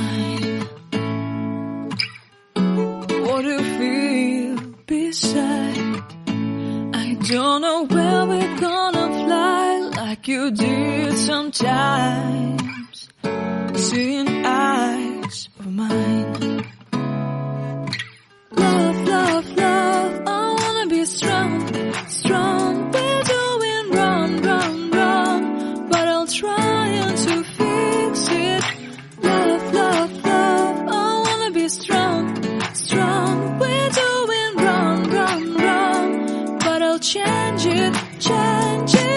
mine. What do you feel beside? I don't know where we're gonna fly like you did sometimes. Seeing eyes of mine. Love, love, love, I wanna be strong, strong. We're doing wrong, wrong, wrong, but I'll try to fix it. Love, love, love, I wanna be strong, strong. We're doing wrong, wrong, wrong, but I'll change it, change it.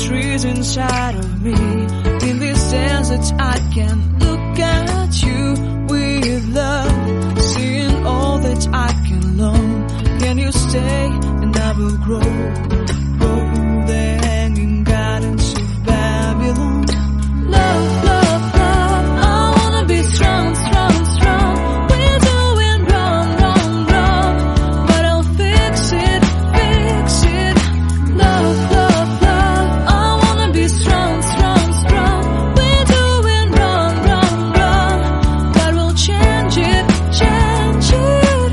Trees inside of me. In this desert I can look at you with love. Seeing all that I can learn. Can you stay and I will grow? Grow the hanging gardens of Babylon. Love, love, love, I wanna be strong, strong, strong. We're doing wrong, wrong, wrong, but I'll fix it, fix it. Love, love, strong, strong, strong. We're doing wrong, wrong, wrong, but we'll change it, change it.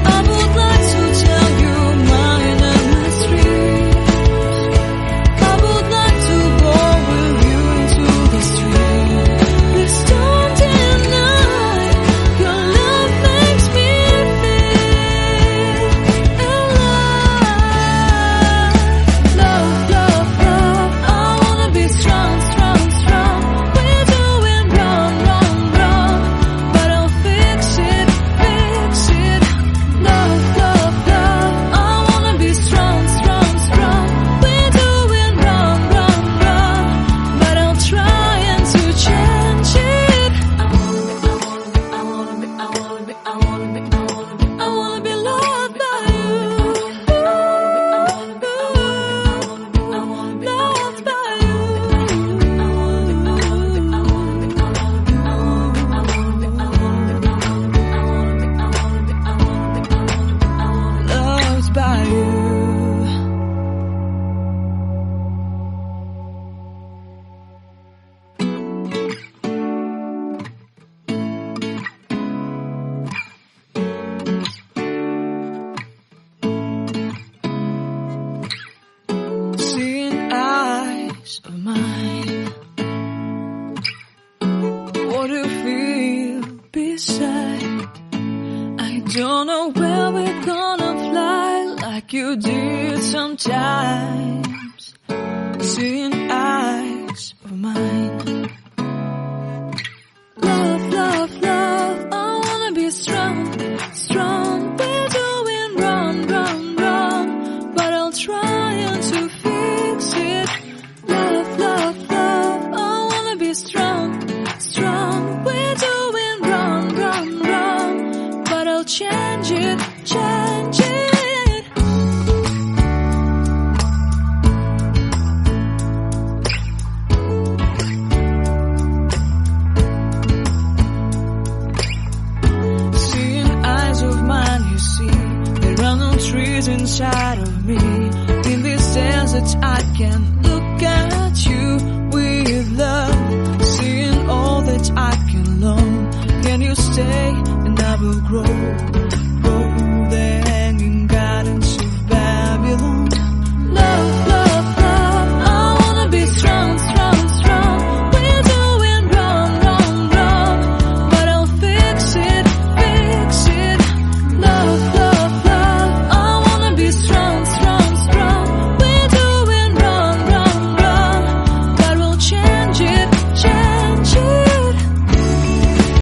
I would like to tell you mine and my streets. I would like to go with you into the street. Please don't deny your love makes me feel alive. Love, love, I wanna be strong, strong, strong. We're doing wrong, wrong, wrong, but I'll fix it, fix it. Love, love, love, I wanna be strong, strong, strong. We're doing wrong, wrong, wrong, but I'll try to change it. I wanna be loved by you. Loved by you. Loved by you. Seeing eyes of mine. What do you feel beside? I don't know where we're gonna fly like you did sometimes. Seeing